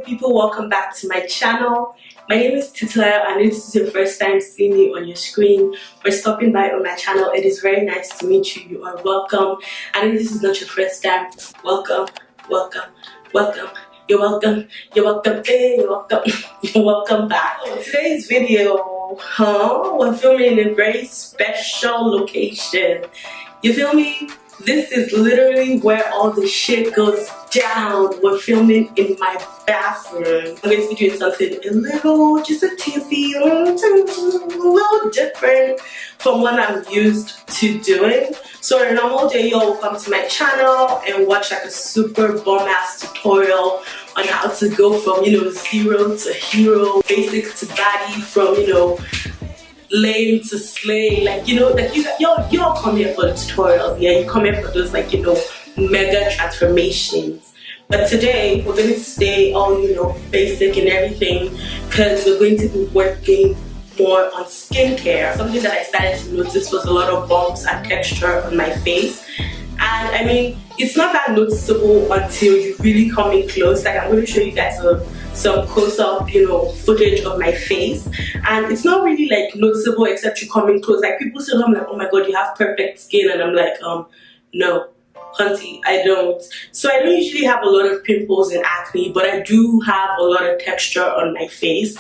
people, welcome back to my channel. My name is Titila, and if this is your first time seeing me on your screen or stopping by on my channel, it is very nice to meet you. You are welcome. And if this is not your first time, welcome, welcome, welcome. You're welcome, you're welcome, hey, you're welcome, you're welcome back. Today's video, we're filming in a very special location. You feel me? This is literally where all the shit goes down. We're filming in my bathroom. I'm going to be doing something a little, just a teensy, a little different from what I'm used to doing. So on a normal day, y'all will come to my channel and watch like a super bomb-ass tutorial on how to go from, zero to hero, basic to baddie, from, lame to slay, you all come here for the tutorials, yeah, you come here for those mega transformations. But today we're going to stay all basic and everything, because we're going to be working more on skincare. Something that I started to notice was a lot of bumps and texture on my face, and I mean, it's not that noticeable until you really come in close. Like, I'm going to show you guys some close-up footage of my face, and it's not really noticeable except you come in close. Like, people say, I'm like, oh my god, you have perfect skin, and I'm like, no hunty, I don't. So I don't usually have a lot of pimples and acne, but I do have a lot of texture on my face.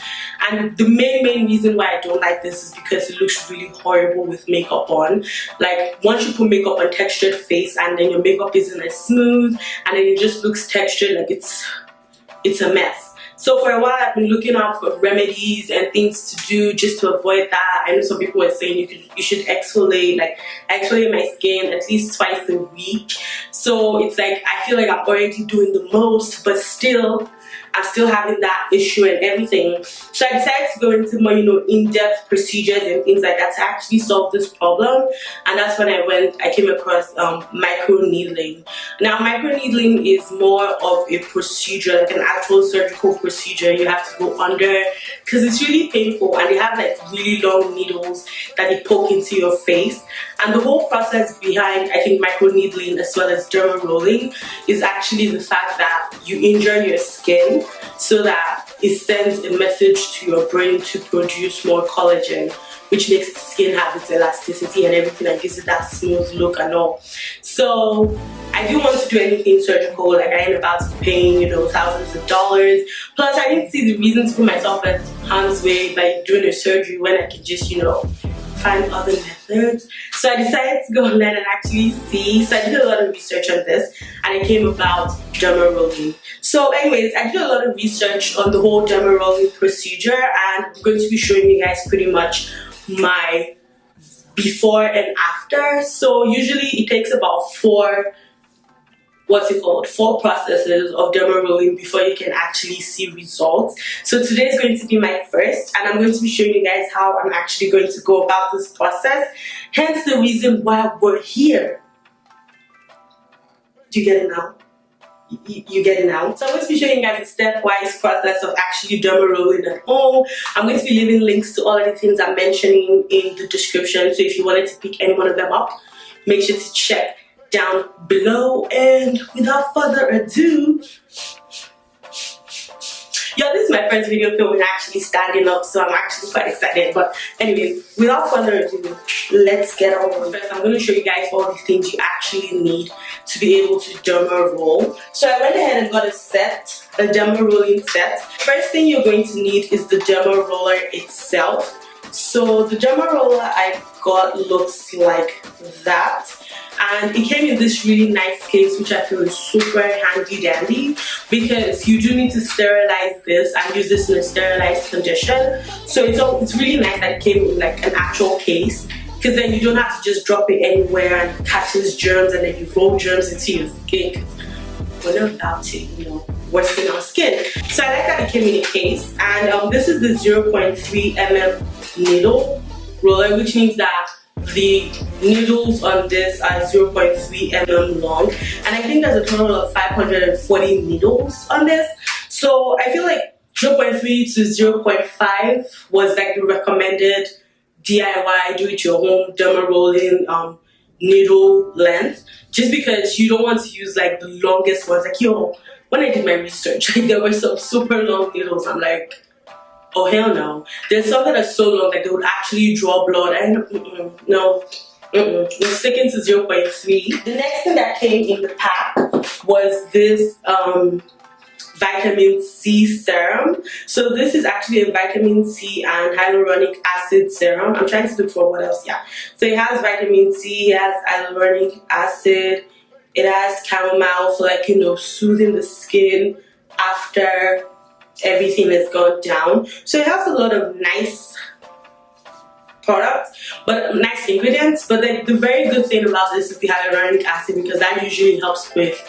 And the main reason why I don't like this is because it looks really horrible with makeup on. Like, once you put makeup on textured face and then your makeup isn't as smooth and then it just looks textured, like it's a mess. So for a while I've been looking out for remedies and things to do just to avoid that. I know some people were saying you should exfoliate. Like, I exfoliate my skin at least twice a week. So it's like, I feel like I'm already doing the most, but still I'm still having that issue and everything. So I decided to go into more, in-depth procedures and things like that to actually solve this problem. And that's when I came across microneedling. Now, microneedling is more of a procedure, like an actual surgical procedure. You have to go under, because it's really painful, and they have really long needles that they poke into your face. And the whole process behind, I think, microneedling as well as derma rolling is actually the fact that you injure your skin so that it sends a message to your brain to produce more collagen, which makes the skin have its elasticity and everything, and gives it that smooth look and all. So I do want to do anything surgical. Like, I ain't about to pay thousands of dollars. Plus, I didn't see the reason to put myself at harm's way by doing a surgery when I could just find other methods. So I decided to go online and actually see. So I did a lot of research on this, and I came about derma rolling. So anyways, I did a lot of research on the whole derma rolling procedure, and I'm going to be showing you guys pretty much my before and after. So usually it takes about four processes of derma rolling before you can actually see results. So today is going to be my first, and I'm going to be showing you guys how I'm actually going to go about this process, hence the reason why we're here. Do you get it now? You get it now? So I'm going to be showing you guys a stepwise process of actually derma rolling at home. I'm going to be leaving links to all of the things I'm mentioning in the description, so if you wanted to pick any one of them up, make sure to check down below. And without further ado, this is my first video filming actually standing up, so I'm actually quite excited. But anyways, without further ado, let's get on. First, I'm going to show you guys all the things you actually need to be able to derma roll. So I went ahead and got a derma rolling set. First thing you're going to need is the derma roller itself. So the derma roller I got looks like that, and it came in this really nice case, which I feel is super handy dandy, because you do need to sterilize this and use this in a sterilized condition. So it's really nice that it came in an actual case, because then you don't have to just drop it anywhere and catches germs and then you roll germs into your skin. We're not allowed to worsen our skin. So I like that it came in a case, and this is the 0.3 mm needle roller, which means that the needles on this are 0.3 mm long, and I think there's a total of 540 needles on this. So I feel like 0.3 to 0.5 was the recommended DIY, do it your home derma rolling needle length, just because you don't want to use like the longest ones. Like, yo, when I did my research, like, there were some super long needles. I'm like, oh hell no. There's some that are so long that they would actually draw blood. And no, we're sticking to 0.3. The next thing that came in the pack was this vitamin C serum. So this is actually a vitamin C and hyaluronic acid serum. I'm trying to look for what else. Yeah, so it has vitamin C, it has hyaluronic acid, it has chamomile for, like, you know, soothing the skin after everything has gone down. So it has a lot of nice products, but nice ingredients. But then the very good thing about this is the hyaluronic acid, because that usually helps with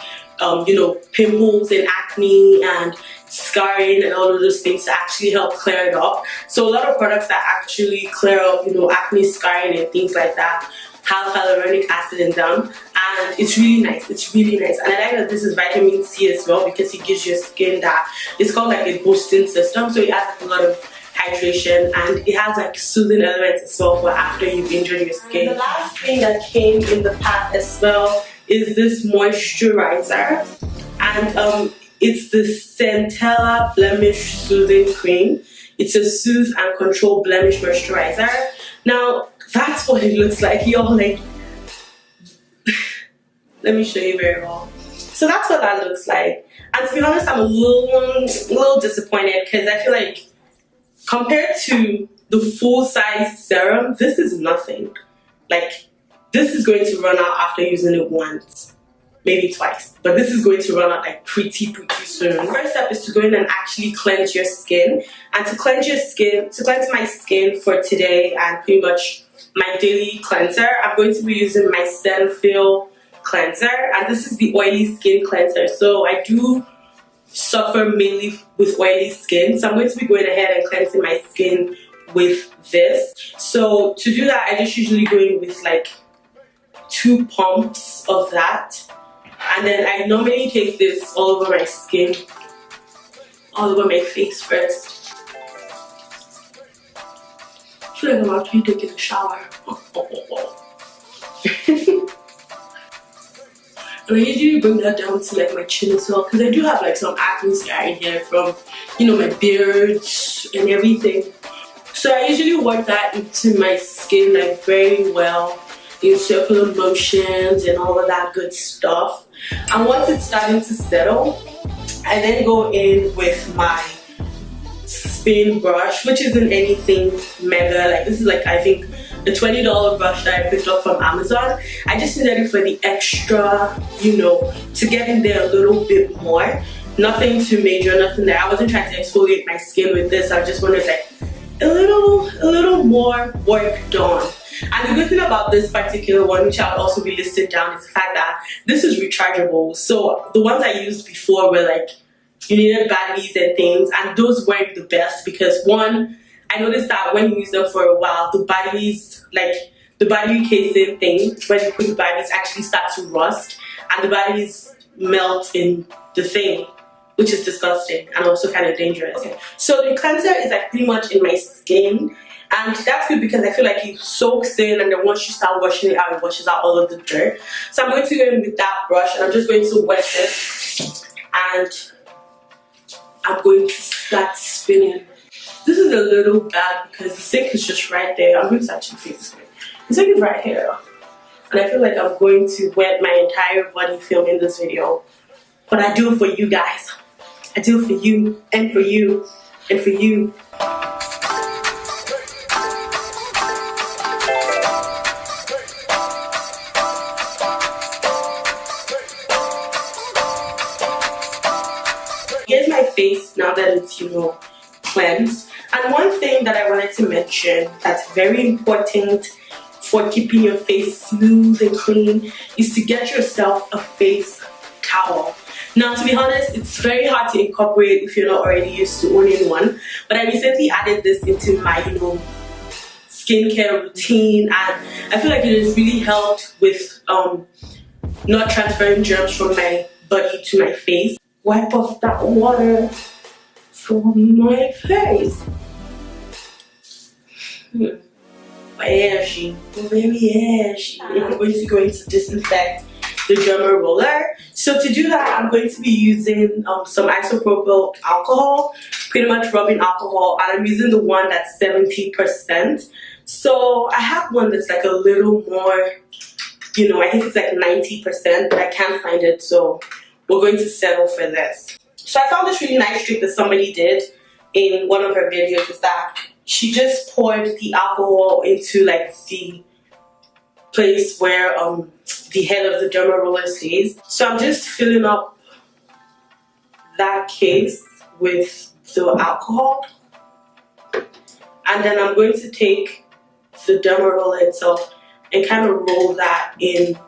you know, pimples and acne and scarring and all of those things, to actually help clear it up. So a lot of products that actually clear up, you know, acne, scarring and things like that have hyaluronic acid in them, and it's really nice. It's really nice. And I like that this is vitamin C as well, because it gives your skin that, it's called like a boosting system. So it has a lot of hydration, and it has like soothing elements as well for after you've injured your skin. And the last thing that came in the pack as well is this moisturizer, and it's the Centella Blemish Soothing Cream. It's a soothe and control blemish moisturizer. Now that's what it looks like. You're like, let me show you very well. So that's what that looks like. And to be honest, I'm a little disappointed, because I feel like compared to the full size serum, this is nothing. Like, this is going to run out after using it once, maybe twice, but this is going to run out like pretty soon. The first step is to go in and actually cleanse your skin. And to cleanse your skin, to cleanse my skin for today and pretty much my daily cleanser, I'm going to be using my Cetaphil cleanser, and this is the oily skin cleanser. So I do suffer mainly with oily skin, so I'm going to be going ahead and cleansing my skin with this. So to do that, I just usually go in with like 2 pumps of that, and then I normally take this all over my skin, all over my face first. I feel like I'm actually taking a shower. And I usually bring that down to like my chin as well, because I do have like some acne scarring here from, you know, my beard and everything. So I usually work that into my skin like very well, in circular motions and all of that good stuff. And once it's starting to settle, I then go in with my spin brush, which isn't anything mega. Like, this is like, I think, a $20 brush that I picked up from Amazon. I just needed it for the extra, you know, to get in there a little bit more. Nothing too major, nothing there. I wasn't trying to exfoliate my skin with this. I just wanted like a little more work done. And the good thing about this particular one, which I'll also be listed down, is the fact that this is rechargeable. So the ones I used before were like, you needed batteries and things, and those weren't the best, because one, I noticed that when you use them for a while, the batteries, like the battery casing thing, when you put the batteries, actually start to rust, and the batteries melt in the thing, which is disgusting and also kind of dangerous. Okay. So the cleanser is like pretty much in my skin, and that's good because I feel like it soaks in, and then once you start washing it out, it washes out all of the dirt. So I'm going to go in with that brush, and I'm just going to wet it, and I'm going to start spinning. This is a little bad because the sink is just right there. I'm going to actually face this way. The sink is right here, and I feel like I'm going to wet my entire body filming this video. But I do it for you guys. I do it for you, and for you, and for you. Here's my face now that it's, you know, cleansed. And one thing that I wanted to mention that's very important for keeping your face smooth and clean is to get yourself a face towel. Now, to be honest, it's very hard to incorporate if you're not already used to owning one, but I recently added this into my, you know, skincare routine, and I feel like it has really helped with not transferring germs from my body to my face. Wipe off that water from my face. Wipe ashy. Very ashy. I'm going to go into disinfect the Derma roller. So to do that, I'm going to be using some isopropyl alcohol, pretty much rubbing alcohol, and I'm using the one that's 70%. So I have one that's like a little more, you know, I think it's like 90%, but I can't find it, so we're going to settle for this. So I found this really nice trick that somebody did in one of her videos, is that she just poured the alcohol into like the place where the head of the Derma roller stays. So I'm just filling up that case with the alcohol, and then I'm going to take the Derma roller itself and kind of roll that in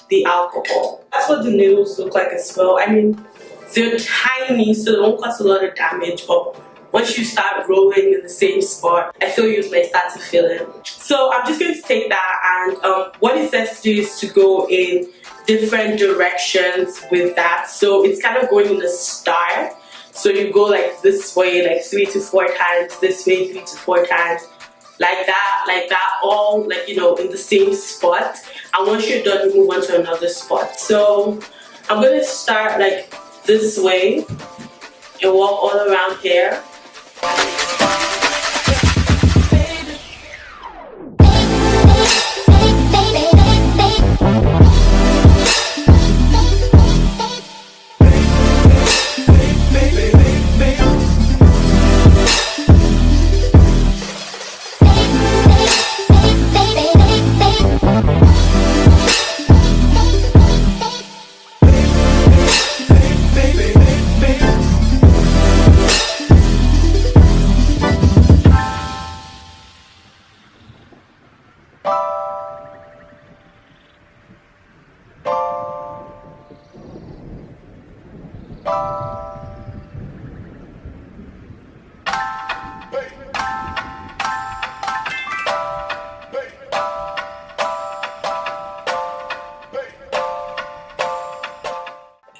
the alcohol. That's what the needles look like as well. I mean, they're tiny, so they won't cause a lot of damage, but once you start rolling in the same spot, I feel you might start to feel it. So I'm just going to take that, and what it says to do is to go in different directions with that. So it's kind of going in a star. So you go like this way, like 3 to 4 times, this way 3 to 4 times, like that, all like, you know, in the same spot. And once you're done, you move on to another spot. So I'm going to start like this way and walk all around here.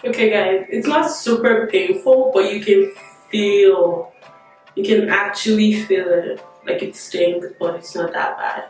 Okay guys, it's not super painful, but you can actually feel it, like it stings, but it's not that bad.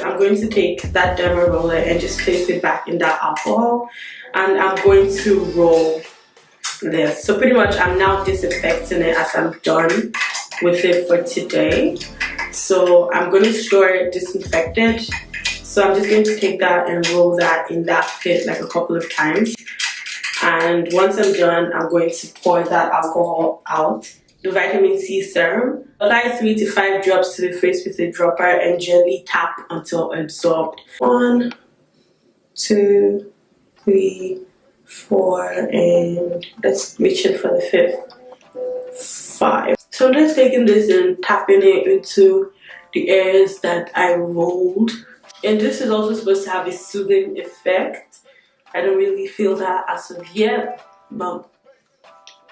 I'm going to take that Derma roller and just place it back in that alcohol, and I'm going to roll this. So pretty much I'm now disinfecting it as I'm done with it for today. So I'm going to store it disinfected. So I'm just going to take that and roll that in that pit like a couple of times. And once I'm done, I'm going to pour that alcohol out. The vitamin C serum. Apply 3 to 5 drops to the face with a dropper and gently tap until absorbed. 1, 2, 3, 4, and let's reach in for the 5th. 5. So I'm just taking this and tapping it into the areas that I rolled. And this is also supposed to have a soothing effect. I don't really feel that as of yet, but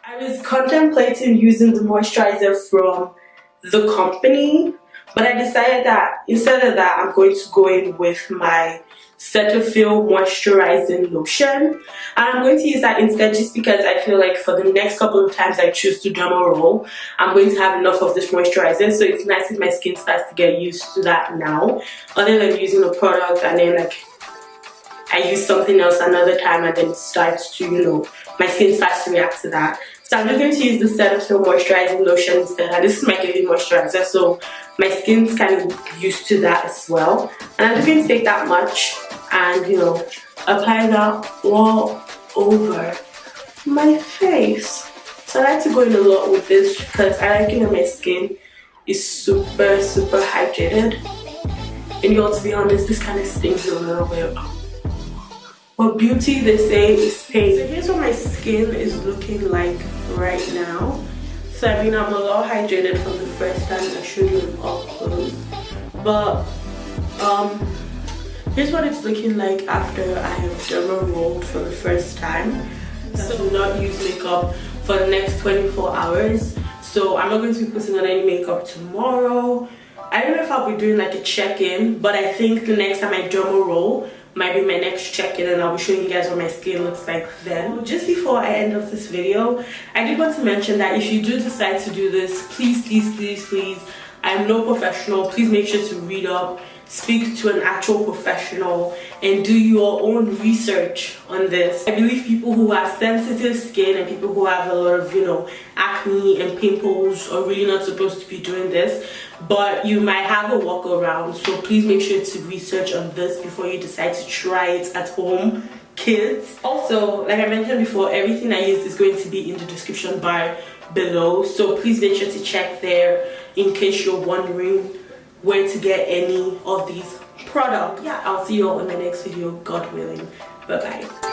I was contemplating using the moisturizer from the company, but I decided that instead of that, I'm going to go in with my Cetaphil moisturizing lotion, and I'm going to use that instead just because I feel like for the next couple of times I choose to derma roll, I'm going to have enough of this moisturizer. So it's nice if my skin starts to get used to that now, other than using a product and then like I use something else another time and then it starts to, you know, my skin starts to react to that. So I'm just going to use the Cetaphil moisturizing lotion instead, and this is my daily moisturizer, so my skin's kind of used to that as well. And I'm just going to take that much and, you know, apply that all over my face. So I like to go in a lot with this because I like it on my skin is super hydrated. And y'all, to be honest, this kind of stings a little bit. But beauty, they say, is pain. So here's what my skin is looking like right now. So I mean, I'm a lot hydrated from the first time I showed you in up close. But here's what it's looking like after I have derma rolled for the first time. So do not use makeup for the next 24 hours. So I'm not going to be putting on any makeup tomorrow. I don't know if I'll be doing like a check-in, but I think the next time I derma roll might be my next check-in, and I'll be showing you guys what my skin looks like then. Just before I end off this video, I did want to mention that if you do decide to do this, please, I'm no professional. Please make sure to read up, speak to an actual professional, and do your own research on this. I believe people who have sensitive skin and people who have a lot of, you know, acne and pimples are really not supposed to be doing this, but you might have a workaround. So please make sure to research on this before you decide to try it at home, kids. Also, like I mentioned before, everything I used is going to be in the description bar below, so please make sure to check there in case you're wondering where to get any of these products. Yeah, I'll see you all in my next video, God willing. Bye bye.